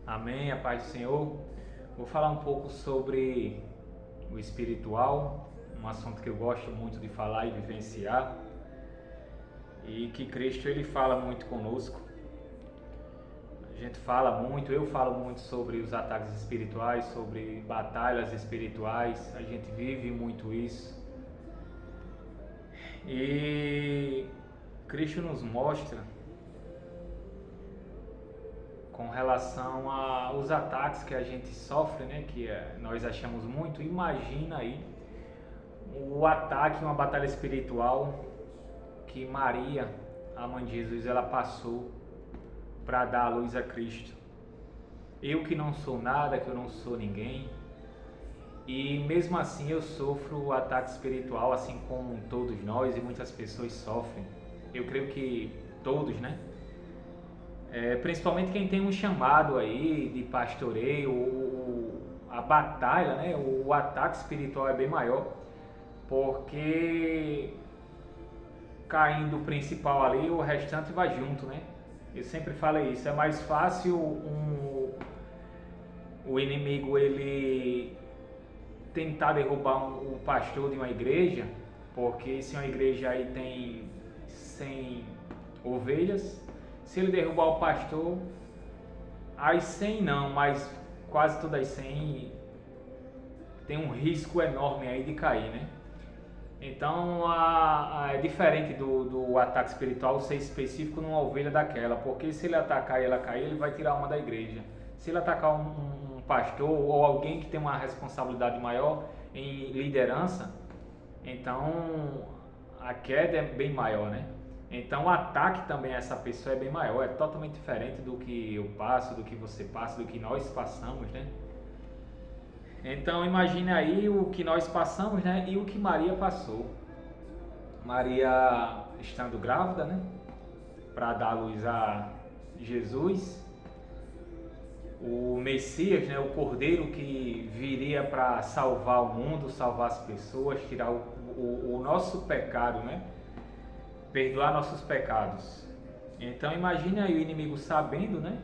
Amém, a paz do Senhor. Vou falar um pouco sobre o espiritual, um assunto que eu gosto muito de falar e vivenciar, e que Cristo ele fala muito conosco. A gente fala muito, eu falo muito sobre os ataques espirituais, sobre batalhas espirituais, a gente vive muito isso. E Cristo nos mostra com relação aos ataques que a gente sofre, né, nós achamos muito. Imagina aí o ataque, uma batalha espiritual que Maria, a mãe de Jesus, ela passou para dar a luz a Cristo. Eu que não sou nada, que eu não sou ninguém, e mesmo assim eu sofro o ataque espiritual, assim como todos nós e muitas pessoas sofrem. Eu creio que todos, né? Principalmente quem tem um chamado aí de pastoreio, a batalha, né? O ataque espiritual é bem maior, porque caindo o principal ali, o restante vai junto, né? Eu sempre falei isso, é mais fácil o inimigo ele tentar derrubar o pastor de uma igreja, porque se uma igreja aí tem 100 ovelhas, se ele derrubar o pastor, as 100 não, mas quase todas as 100 tem um risco enorme aí de cair, né? Então é diferente do ataque espiritual ser específico numa ovelha daquela, porque se ele atacar e ela cair, ele vai tirar uma da igreja. Se ele atacar um pastor ou alguém que tem uma responsabilidade maior em liderança, então a queda é bem maior, né? Então o ataque também a essa pessoa é bem maior, é totalmente diferente do que eu passo, do que você passa, do que nós passamos, né? Então imagine aí o que nós passamos, né? E o que Maria passou. Maria estando grávida, né? Para dar luz a Jesus, o Messias, né? O Cordeiro que viria para salvar o mundo, salvar as pessoas, tirar o nosso pecado, né? Perdoar nossos pecados. Então imagine aí o inimigo sabendo, né?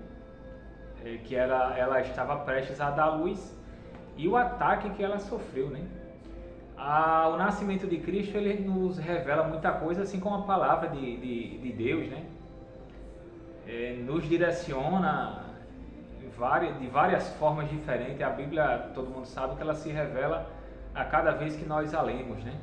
Que ela estava prestes a dar luz. E o ataque que ela sofreu, né? O nascimento de Cristo ele nos revela muita coisa, assim como a palavra de Deus, né? Nos direciona de várias formas diferentes. A Bíblia, todo mundo sabe que ela se revela a cada vez que nós a lemos, né?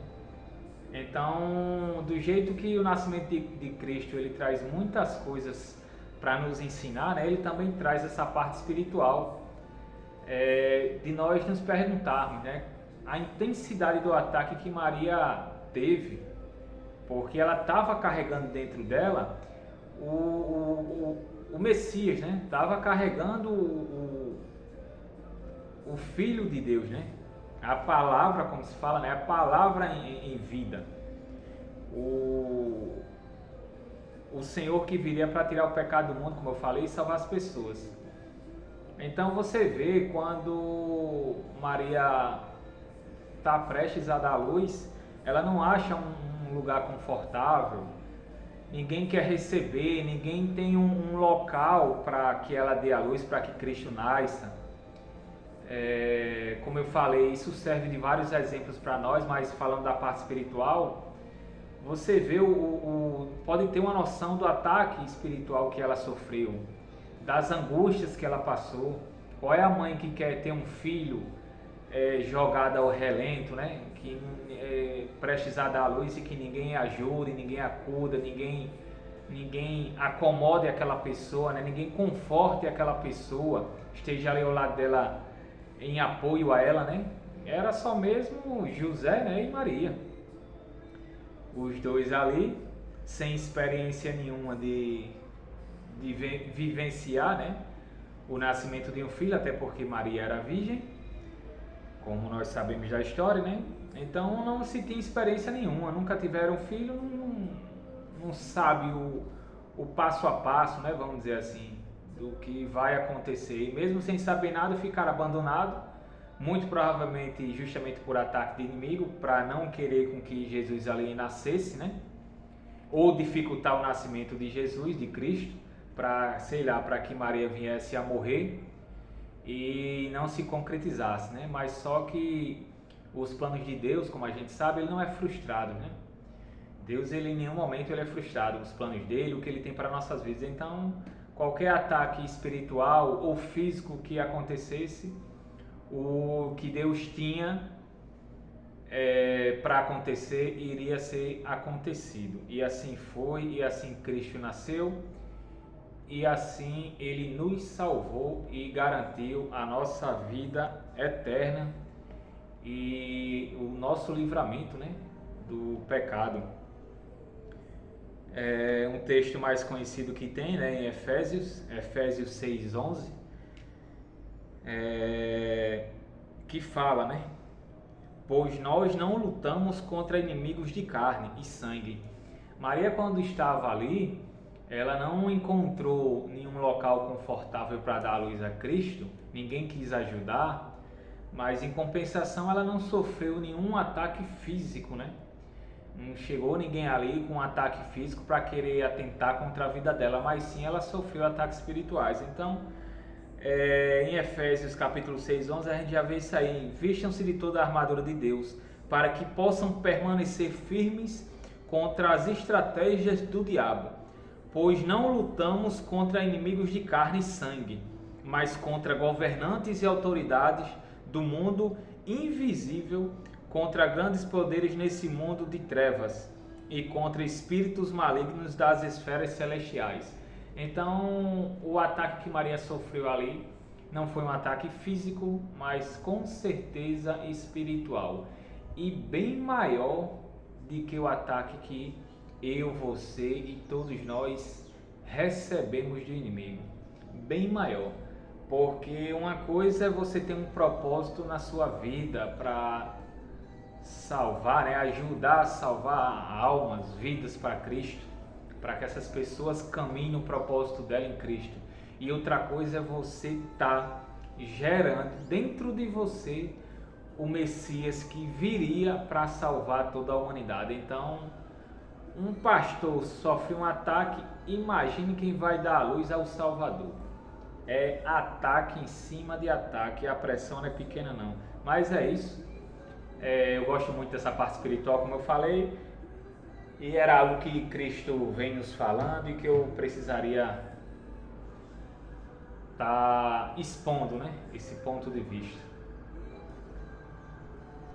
Então, do jeito que o nascimento de Cristo ele traz muitas coisas para nos ensinar, né? Ele também traz essa parte espiritual. De nós nos perguntarmos, né, a intensidade do ataque que Maria teve, porque ela estava carregando dentro dela o Messias, né? Estava carregando o Filho de Deus, né? A palavra, como se fala, né? A palavra em vida. O Senhor que viria para tirar o pecado do mundo, como eu falei, e salvar as pessoas. Então você vê quando Maria está prestes a dar luz, ela não acha um lugar confortável, ninguém quer receber, ninguém tem um local para que ela dê a luz, para que Cristo nasça. Como eu falei, isso serve de vários exemplos para nós, mas falando da parte espiritual, você vê pode ter uma noção do ataque espiritual que ela sofreu, das angústias que ela passou. Qual é a mãe que quer ter um filho jogado ao relento, né? Que prestes a dar a luz e que ninguém ajude, ninguém acuda, ninguém acomode aquela pessoa, né? Ninguém conforte aquela pessoa, esteja ali ao lado dela em apoio a ela, né? Era só mesmo José, né? E Maria. Os dois ali, sem experiência nenhuma de vivenciar, né, o nascimento de um filho, até porque Maria era virgem, como nós sabemos da história, né? Então não se tinha experiência nenhuma, nunca tiveram filho, não sabe o passo a passo, né, vamos dizer assim, do que vai acontecer. E mesmo sem saber nada, ficaram abandonados, muito provavelmente justamente por ataque de inimigo, para não querer com que Jesus ali nascesse, né? Ou dificultar o nascimento de Jesus, de Cristo, para, sei lá, para que Maria viesse a morrer. e não se concretizasse, né? Mas só que os planos de Deus, como a gente sabe, ele não é frustrado, né? Deus, ele em nenhum momento ele é frustrado, os planos dele, o que ele tem para nossas vidas. Então, qualquer ataque espiritual ou físico que acontecesse, o que Deus tinha para acontecer iria ser acontecido. E assim foi, e assim Cristo nasceu, e assim ele nos salvou e garantiu a nossa vida eterna e o nosso livramento, né, do pecado. É um texto mais conhecido que tem, né, em Efésios 6:11, que fala, né, pois nós não lutamos contra inimigos de carne e sangue. Maria, quando estava ali, ela não encontrou nenhum local confortável para dar a luz a Cristo, ninguém quis ajudar, mas em compensação ela não sofreu nenhum ataque físico, né? Não chegou ninguém ali com um ataque físico para querer atentar contra a vida dela, mas sim ela sofreu ataques espirituais. Então, em Efésios capítulo 6:11 a gente já vê isso aí: vistam-se de toda a armadura de Deus, para que possam permanecer firmes contra as estratégias do diabo, pois não lutamos contra inimigos de carne e sangue, mas contra governantes e autoridades do mundo invisível, contra grandes poderes nesse mundo de trevas e contra espíritos malignos das esferas celestiais. Então, o ataque que Maria sofreu ali não foi um ataque físico, mas com certeza espiritual, e bem maior do que o ataque que eu, você e todos nós recebemos do inimigo. Bem maior, porque uma coisa é você ter um propósito na sua vida para salvar, né, ajudar a salvar almas, vidas para Cristo, para que essas pessoas caminhem no propósito dela em Cristo. E outra coisa é você estar gerando dentro de você o Messias que viria para salvar toda a humanidade. Então, um pastor sofre um ataque, imagine quem vai dar a luz ao Salvador. É ataque em cima de ataque, a pressão não é pequena não. Mas é isso. Eu gosto muito dessa parte espiritual, como eu falei, e era algo que Cristo vem nos falando e que eu precisaria estar expondo, né, esse ponto de vista.